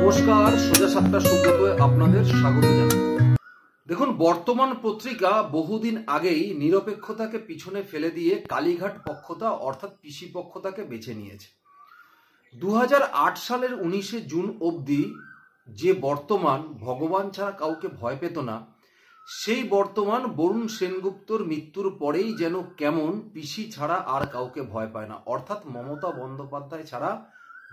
নমস্কার, সোজা সাতটা সুব্রতয়ে আপনাদের স্বাগত জানাই। দেখুন, বর্তমান পত্রিকা বহুদিন আগেই নিরপেক্ষতাকে পিছনে ফেলে দিয়ে কালীঘাট পক্ষতা অর্থাৎ পিসি পক্ষতাকে বেছে নিয়েছে। 2008 সালের 19শে জুন অবধি যে বর্তমান ভগবান ছাড়া কাউকে ভয় পেত না, সেই বর্তমান বরুণ সেনগুপ্তর মৃত্যুর পরেই যেন কেমন পিসি ছাড়া আর কাউকে ভয় পায় না, অর্থাৎ মমতা বন্দ্যোপাধ্যায় ছাড়া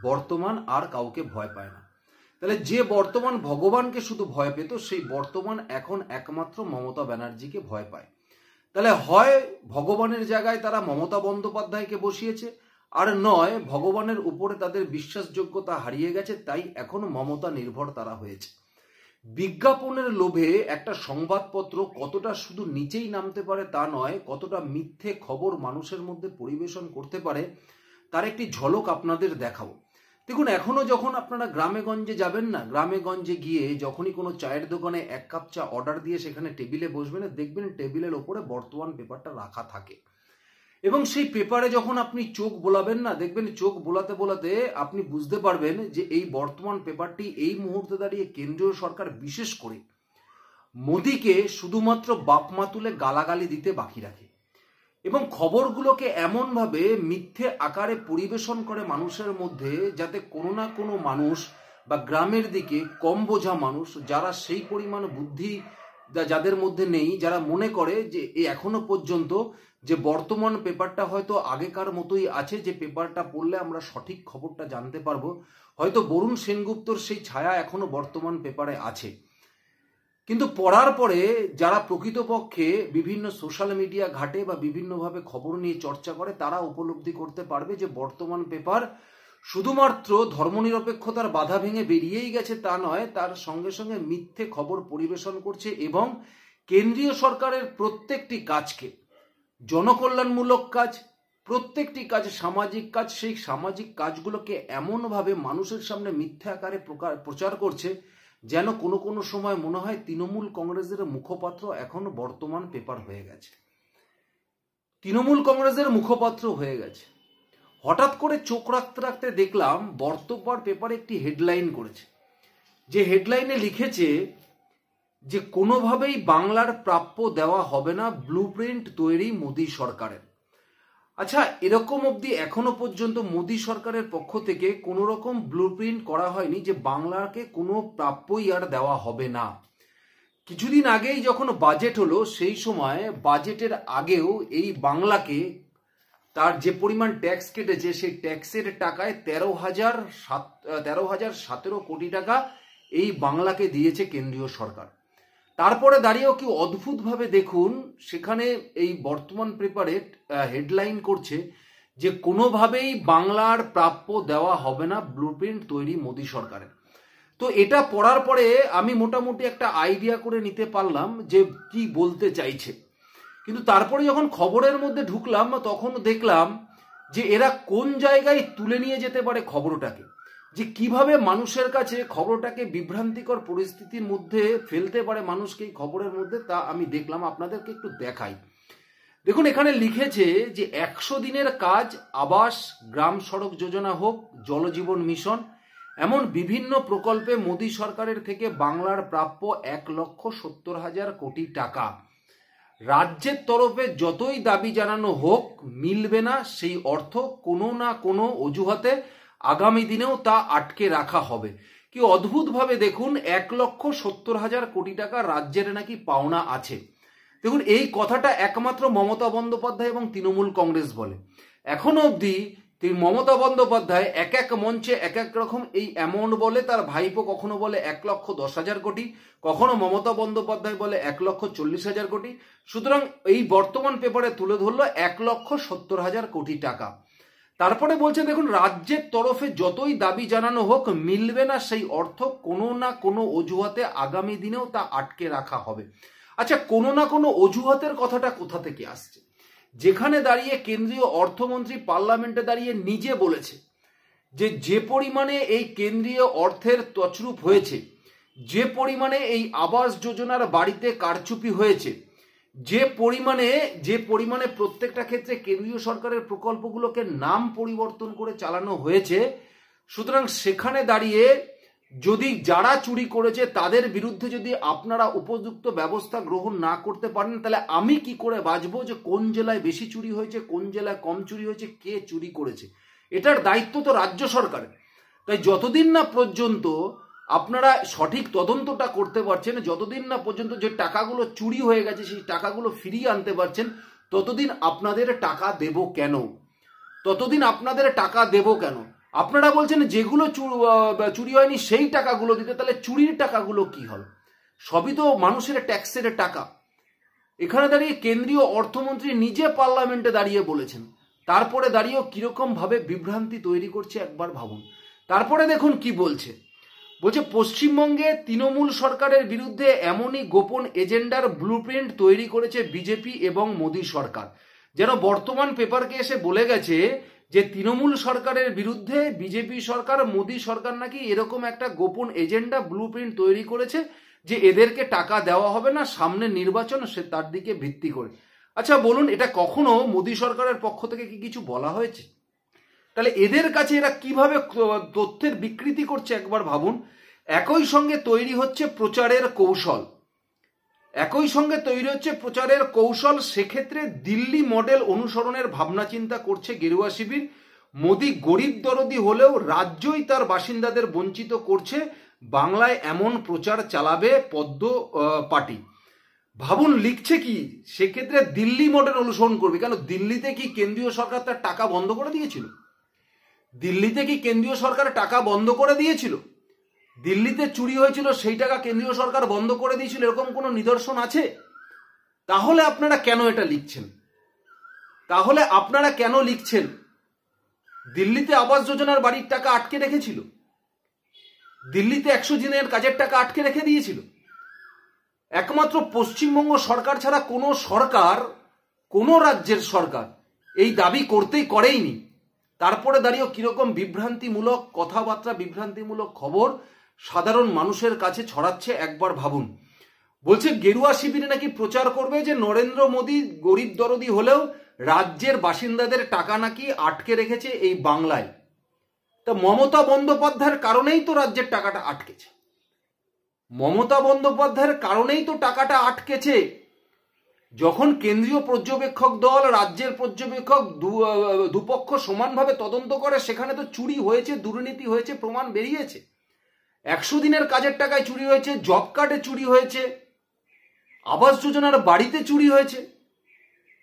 বর্তমান আর কাউকে ভয় পায় না। তাহলে যে বর্তমান ভগবানকে শুধু ভয় পেত, সেই বর্তমান এখন একমাত্র মমতা ব্যানার্জিকে ভয় পায়। তাহলে হয় ভগবানের জায়গায় তারা মমতা বন্দ্যোপাধ্যায়কে বসিয়েছে, আর নয় ভগবানের উপরে তাদের বিশ্বাসযোগ্যতা হারিয়ে গেছে, তাই এখন মমতা নির্ভর তারা হয়েছে। বিজ্ঞাপনের লোভে একটা সংবাদপত্র কতটা শুধু নিচেই নামতে পারে তা নয়, কতটা মিথ্যে খবর মানুষের মধ্যে পরিবেশন করতে পারে তার একটি ঝলক আপনাদের দেখাবো। দেখুন, এখনো যখন আপনারা গ্রামে গঞ্জে যাবেন না, গ্রামে গঞ্জে গিয়ে যখনই কোনো চায়ের দোকানে এক কাপ চা অর্ডার দিয়ে সেখানে টেবিলে বসবেন, দেখবেন টেবিলের ওপরে বর্তমান পেপারটা রাখা থাকে, এবং সেই পেপারে যখন আপনি চোখ বোলাবেন না, দেখবেন চোখ বোলাতে বোলাতে আপনি বুঝতে পারবেন যে এই বর্তমান পেপারটি এই মুহূর্তে দাঁড়িয়ে কেন্দ্রীয় সরকার বিশেষ করে মোদিকে শুধুমাত্র বাপমা তুলে গালাগালি দিতে বাকি রাখে, এবং খবরগুলোকে এমনভাবে মিথ্যে আকারে পরিবেশন করে মানুষের মধ্যে, যাতে কোনো না কোনো মানুষ বা গ্রামের দিকে কম বোঝা মানুষ, যারা সেই পরিমাণ বুদ্ধি যাদের মধ্যে নেই, যারা মনে করে যে এখনো পর্যন্ত যে বর্তমান পেপারটা হয়তো আগেকার মতোই আছে, যে পেপারটা পড়লে আমরা সঠিক খবরটা জানতে পারবো, হয়তো বরুণ সেনগুপ্তর সেই ছায়া এখনো বর্তমান পেপারে আছে। কিন্তু পড়ার পরে যারা প্রকৃতপক্ষে বিভিন্ন সোশ্যাল মিডিয়া ঘাটে বা বিভিন্নভাবে খবর নিয়ে চর্চা করে, তারা উপলব্ধি করতে পারবে যে বর্তমান পেপার শুধুমাত্র ধর্মনিরপেক্ষতার বাধা ভেঙে বেরিয়েই গেছে তা নয়, তার সঙ্গে সঙ্গে মিথ্যে খবর পরিবেশন করছে, এবং কেন্দ্রীয় সরকারের প্রত্যেকটি কাজকে, জনকল্যাণমূলক কাজ, প্রত্যেকটি কাজ, সামাজিক কাজ, সেই সামাজিক কাজগুলোকে এমনভাবে মানুষের সামনে মিথ্যে আকারে প্রচার করছে যেন কোনো কোনো সময় মনে হয় তৃণমূল কংগ্রেসের মুখপাত্র এখন বর্তমান পেপার হয়ে গেছে, তৃণমূল কংগ্রেসের মুখপাত্র হয়ে গেছে। হঠাৎ করে চোখ রাখতে রাখতে দেখলাম বর্তমান পেপারে একটি হেডলাইন করেছে, যে হেডলাইনে লিখেছে যে কোনোভাবেই বাংলার প্রাপ্য দেওয়া হবে না, ব্লুপ্রিন্ট তৈরি মোদী সরকারের। আচ্ছা, এরকম অবধি এখনো পর্যন্ত মোদী সরকারের পক্ষ থেকে কোনো রকম ব্লুপ্রিন্ট করা হয়নি যে বাংলাকে কোনো প্রাপ্যই আর দেওয়া হবে না। কিছুদিন আগেই যখন বাজেট হলো, সেই সময় বাজেটের আগেও এই বাংলাকে তার যে পরিমাণ ট্যাক্স কেটেছে, সেই ট্যাক্সের টাকায় 13,017 কোটি টাকা এই বাংলাকে দিয়েছে কেন্দ্রীয় সরকার। তারপরে দাঁড়িয়েও কি অদ্ভুতভাবে দেখুন, সেখানে এই বর্তমান পেপারে হেডলাইন করছে যে কোনোভাবেই বাংলার প্রাপ্য দেওয়া হবে না, ব্লুপ্রিন্ট তৈরি মোদী সরকারের। তো এটা পড়ার পরে আমি মোটামুটি একটা আইডিয়া করে নিতে পারলাম যে কি বলতে চাইছে, কিন্তু তারপরে যখন খবরের মধ্যে ঢুকলাম তখন দেখলাম যে এরা কোন জায়গায় তুলে নিয়ে যেতে পারে খবরটাকে, যে কিভাবে মানুষের কাছে খবরটাকে বিভ্রান্তিকর পরিস্থিতির মধ্যে ফেলতে পারে মানুষকে এই খবরের মধ্যে, তা আমি দেখলাম, আপনাদেরকে একটু দেখাই। দেখুন, এখানে লিখেছে যে 100 দিনের কাজ, আবাস, গ্রাম সড়ক যোজনা হোক, জলজীবন মিশন, এমন বিভিন্ন প্রকল্পে মোদী সরকারের থেকে বাংলার প্রাপ্য 1,70,000 কোটি টাকা। রাজ্যের তরফে যতই দাবি জানানো হোক, মিলবে না সেই অর্থ, কোনো না কোনো অজুহাতে আগামী দিনেও তা আটকে রাখা হবে। কি অদ্ভুতভাবে দেখুন, 1,70,000 কোটি টাকা রাজ্যের নাকি পাওনা আছে। দেখুন, এই কথাটা একমাত্র মমতা বন্দ্যোপাধ্যায় এবং তৃণমূল কংগ্রেস বলে। এখনো অবধি মমতা বন্দ্যোপাধ্যায় এক এক মঞ্চে এক এক রকম এই অ্যামাউন্ট বলে, তার ভাইপো কখনো বলে 1,10,000 কোটি, কখনো মমতা বন্দ্যোপাধ্যায় বলে 1,40,000 কোটি। সুতরাং এই বর্তমান পেপারে তুলে ধরলো 1,70,000 কোটি টাকা। তারপরে বলছে দেখুন, রাজ্যের তরফে যতই দাবি জানানো হোক, মিলবে না সেই অর্থ, কোনো না কোনো অজুহাতে আগামী দিনেও তা আটকে রাখা হবে। আচ্ছা, কোনো না কোনো অজুহাতের কথাটা কোথা থেকে আসছে? যেখানে দাঁড়িয়ে কেন্দ্রীয় অর্থমন্ত্রী পার্লামেন্টে দাঁড়িয়ে নিজে বলেছে যে পরিমাণে এই কেন্দ্রীয় অর্থের তছরূপ হয়েছে, যে পরিমাণে এই আবাস যোজনার বাড়িতে কারচুপি হয়েছে, যে পরিমাণে প্রত্যেকটা ক্ষেত্রে কেন্দ্রীয় সরকারের প্রকল্পগুলোকে নাম পরিবর্তন করে চালানো হয়েছে, সুতরাং সেখানে দাঁড়িয়ে যদি যারা চুরি করেছে তাদের বিরুদ্ধে যদি আপনারা উপযুক্ত ব্যবস্থা গ্রহণ না করতে পারেন, তাহলে আমি কি করে বাঁচবো যে কোন জেলায় বেশি চুরি হয়েছে, কোন জেলায় কম চুরি হয়েছে, কে চুরি করেছে? এটার দায়িত্ব তো রাজ্য সরকারের। তাই যতদিন না পর্যন্ত আপনারা সঠিক তদন্তটা করতে পারছেন, যতদিন না পর্যন্ত যে টাকাগুলো চুরি হয়ে গেছে সেই টাকাগুলো ফিরিয়ে আনতে পারছেন, ততদিন আপনাদের টাকা দেব কেন? আপনারা বলছেন যেগুলো চুরি হয়নি সেই টাকাগুলো দিতে, তাহলে চুরির টাকাগুলো কি হল? সবই তো মানুষের ট্যাক্সের টাকা। এখানে দাঁড়িয়ে কেন্দ্রীয় অর্থমন্ত্রী নিজে পার্লামেন্টে দাঁড়িয়ে বলেছেন, তারপরে দাঁড়িয়েও কিরকম ভাবে বিভ্রান্তি তৈরি করছে একবার ভাবুন। তারপরে দেখুন কি বলছে পশ্চিমবঙ্গে তৃণমূল সরকারের বিরুদ্ধে এমনই গোপন এজেন্ডার ব্লুপ্রিন্ট তৈরি করেছে বিজেপি এবং মোদী সরকার। যেন বর্তমান পেপারকে এসে বলে গেছে যে তৃণমূল সরকারের বিরুদ্ধে বিজেপি সরকার, মোদী সরকার নাকি এরকম একটা গোপন এজেন্ডা ব্লুপ্রিন্ট তৈরি করেছে যে এদেরকে টাকা দেওয়া হবে না, সামনে নির্বাচন, সে তার দিকে ভিত্তি করে। আচ্ছা বলুন, এটা কখনো মোদী সরকারের পক্ষ থেকে কি কিছু বলা হয়েছে? তাহলে এদের কাছে এরা কিভাবে তথ্যের বিকৃতি করছে একবার ভাবুন। একই সঙ্গে তৈরি হচ্ছে প্রচারের কৌশল, সেক্ষেত্রে দিল্লি মডেল অনুসরণের ভাবনা চিন্তা করছে গেরুয়া শিবির। মোদী গরিব দরদি হলেও রাজ্যই তার বাসিন্দাদের বঞ্চিত করছে, বাংলায় এমন প্রচার চালাবে পদ্ম পার্টি। ভাবুন লিখছে কি, সেক্ষেত্রে দিল্লি মডেল অনুসরণ করবে। কেন, দিল্লিতে কি কেন্দ্রীয় সরকার তার টাকা বন্ধ করে দিয়েছিল? দিল্লিতে চুরি হয়েছিল, সেই টাকা কেন্দ্রীয় সরকার বন্ধ করে দিয়েছিল, এরকম কোনো নিদর্শন আছে? তাহলে আপনারা কেন এটা লিখছেন? দিল্লিতে আবাস যোজনার বাড়ির টাকা আটকে রেখেছিল, দিল্লিতে 100 দিনের কাজের টাকা আটকে রেখে দিয়েছিল। একমাত্র পশ্চিমবঙ্গ সরকার ছাড়া কোনো রাজ্যের সরকার এই দাবি করেইনি। তারপরে দাঁড়িয়েও কিরকম বিভ্রান্তিমূলক কথাবার্তা, বিভ্রান্তিমূলক খবর সাধারণ মানুষের কাছে ছড়াচ্ছে একবার ভাবুন। বলছে গেরুয়া শিবিরে নাকি প্রচার করবে যে নরেন্দ্র মোদী গরিব দরদি হলেও রাজ্যের বাসিন্দাদের টাকা নাকি আটকে রেখেছে এই বাংলায়। তা মমতা বন্দ্যোপাধ্যায়ের কারণেই তো রাজ্যের টাকাটা আটকেছে। যখন কেন্দ্রীয় পর্যবেক্ষক দল, রাজ্যের পর্যবেক্ষক দুপক্ষ সমানভাবে তদন্ত করে, সেখানে তো চুরি হয়েছে, দুর্নীতি হয়েছে, প্রমাণ বেরিয়েছে। 100 দিনের কাজের টাকায় চুরি হয়েছে, জব কার্ডে চুরি হয়েছে, আবাস যোজনার বাড়িতে চুরি হয়েছে।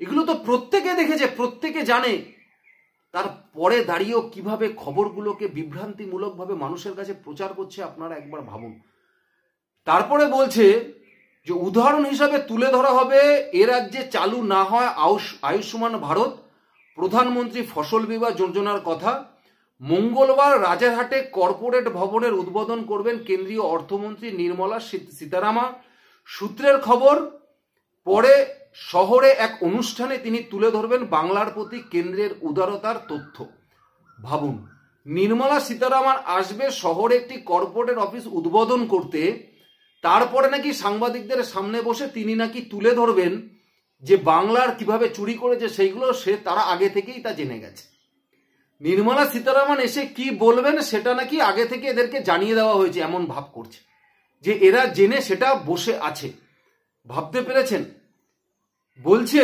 এগুলো তো প্রত্যেকে দেখেছে, প্রত্যেকে জানে। তারপরে দাঁড়িয়েও কিভাবে খবরগুলোকে বিভ্রান্তিমূলকভাবে মানুষের কাছে প্রচার করছে আপনারা একবার ভাবুন। তারপরে বলছে যে উদাহরণ হিসাবে তুলে ধরা হবে এ রাজ্যে চালু না হয় আয়ুষ্মান ভারত, প্রধানমন্ত্রী ফসল বীমা যোজনার কথা। মঙ্গলবার রাজারহাটে কর্পোরেট ভবনের উদ্বোধন করবেন কেন্দ্রীয় অর্থমন্ত্রী নির্মলা সীতারামন। সূত্রের খবর, পরে শহরে এক অনুষ্ঠানে তিনি তুলে ধরবেন বাংলার প্রতি কেন্দ্রের উদারতার তথ্য। ভাবুন, নির্মলা সীতারামন আসবে শহরে একটি কর্পোরেট অফিস উদ্বোধন করতে, তারপরে নাকি সাংবাদিকদের সামনে বসে তিনি নাকি তুলে ধরবেন যে বাংলার কিভাবে চুরি করেছে সেইগুলো তারা আগে থেকেই তা জেনে গেছে। নির্মলা সীতারামন এসে কি বলবেন সেটা নাকি আগে থেকে এদেরকে জানিয়ে দেওয়া হয়েছে, এমন ভাব করছে যে এরা জেনে সেটা বসে আছে। ভাবতে পেরেছেন? বলছে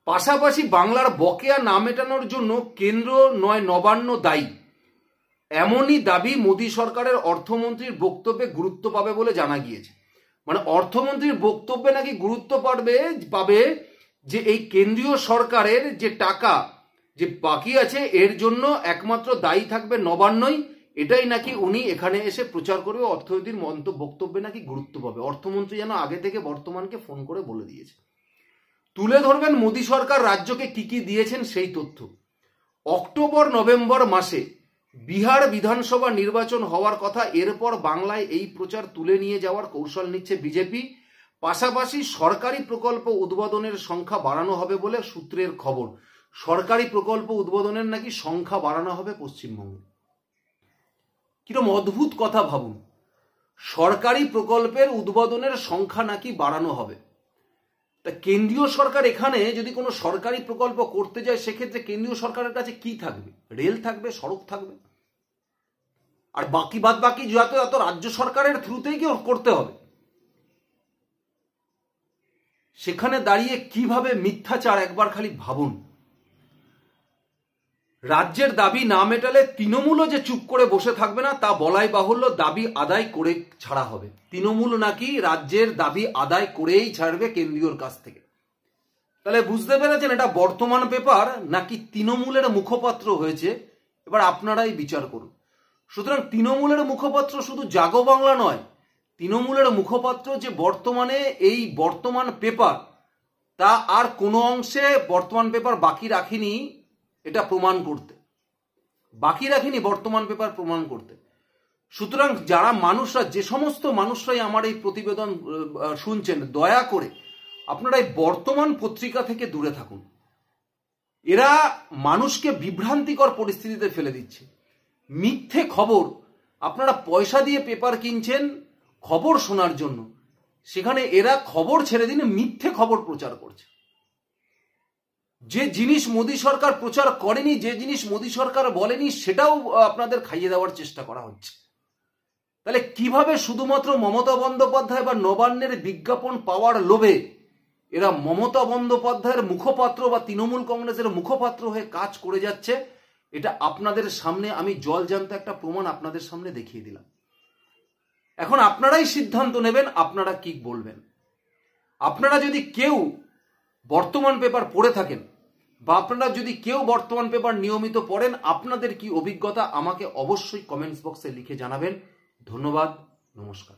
পাশাপাশি বাংলার বকেয়া না মেটানোর জন্য কেন্দ্র নয় নবান্ন দায়ী, এমনই দাবি মোদী সরকারের অর্থমন্ত্রীর বক্তব্যে গুরুত্ব পাবে বলে জানা গিয়েছে। মানে অর্থমন্ত্রীর বক্তব্যে নাকি গুরুত্ব পাবে যে এই কেন্দ্রীয় সরকারের যে টাকা যে বাকি আছে এর জন্য একমাত্র দায়ী থাকবে নবান্নই, এটাই নাকি উনি এখানে এসে প্রচার করবে। অর্থনীতির বক্তব্যে নাকি গুরুত্ব পাবে। অর্থমন্ত্রী যেন আগে থেকে বর্তমানকে ফোন করে বলে দিয়েছে। তুলে ধরবেন মোদী সরকার রাজ্যকে কি কি দিয়েছেন সেই তথ্য। অক্টোবর নভেম্বর মাসে বিহার বিধানসভা নির্বাচন হওয়ার কথা, এরপর বাংলায় এই প্রচার তুলে নিয়ে যাওয়ার কৌশল নিচ্ছে বিজেপি। পাশাপাশি সরকারি প্রকল্প উদ্বোধনের সংখ্যা বাড়ানো হবে বলে সূত্রের খবর। সরকারি প্রকল্প উদ্বোধনের নাকি সংখ্যা বাড়ানো হবে পশ্চিমবঙ্গে। কিরকম অদ্ভুত কথা ভাবুন, সরকারি প্রকল্পের উদ্বোধনের সংখ্যা নাকি বাড়ানো হবে। তা কেন্দ্রীয় সরকার এখানে যদি কোনো সরকারি প্রকল্প করতে যায়, সেক্ষেত্রে কেন্দ্রীয় সরকারের কাছে কি থাকবে? রেল থাকবে, সড়ক থাকবে। আর বাকি যত এত রাজ্য সরকারের থ্রুতেই কি করতে হবে। সেখানে দাঁড়িয়ে কিভাবে মিথ্যাচার একবার খালি ভাবুন। রাজ্যের দাবি না মেটালে তৃণমূলও যে চুপ করে বসে থাকবে না তা বলাই বাহুল্য, দাবি আদায় করে ছাড়া হবে। তৃণমূল নাকি রাজ্যের দাবি আদায় করেই ছাড়বে কেন্দ্রীয়র কাছ থেকে। তাহলে বুঝতে পেরেছেন এটা বর্তমান পেপার নাকি তৃণমূলের মুখপাত্র হয়েছে, এবার আপনারাই বিচার করুন। সুতরাং তৃণমূলের মুখপাত্র শুধু জাগো বাংলা নয়, তৃণমূলের মুখপাত্র যে বর্তমানে এই বর্তমান পেপার তা আর কোনো অংশে বর্তমান পেপার বাকি রাখিনি, এটা প্রমাণ করতে বর্তমান পেপার প্রমাণ করতে। সুতরাং যারা মানুষরা, যে সমস্ত মানুষরাই আমার এই প্রতিবেদন শুনছেন, দয়া করে আপনারা এই বর্তমান পত্রিকা থেকে দূরে থাকুন। এরা মানুষকে বিভ্রান্তিকর পরিস্থিতিতে ফেলে দিচ্ছে। মিথ্যে খবর, আপনারা পয়সা দিয়ে পেপার কিনছেন খবর শোনার জন্য, সেখানে এরা খবর ছেড়ে দিন মিথ্যে খবর প্রচার করছে। যে জিনিস মোদী সরকার প্রচার করেনি, যে জিনিস মোদী সরকার বলেনি, সেটাও আপনাদের খাইয়ে দেওয়ার চেষ্টা করা হচ্ছে। তাহলে কিভাবে শুধুমাত্র মমতা বন্দ্যোপাধ্যায় বা নবান্নের বিজ্ঞাপন পাওয়ার লোভে এরা মমতা বন্দ্যোপাধ্যায়ের মুখপাত্র বা তৃণমূল কংগ্রেসের মুখপাত্র হয়ে কাজ করে যাচ্ছে, এটা আপনাদের সামনে আমি জলজ্যান্ত একটা প্রমাণ আপনাদের সামনে দেখিয়ে দিলাম। এখন আপনারাই সিদ্ধান্ত নেবেন আপনারা কি বলবেন। আপনারা যদি কেউ বর্তমান পেপার পড়ে থাকেন বা আপনারা যদি কেউ বর্তমান পেপার নিয়মিত পড়েন, আপনাদের কি অভিজ্ঞতা আমাকে অবশ্যই কমেন্টস বক্সে লিখে জানাবেন। ধন্যবাদ, নমস্কার।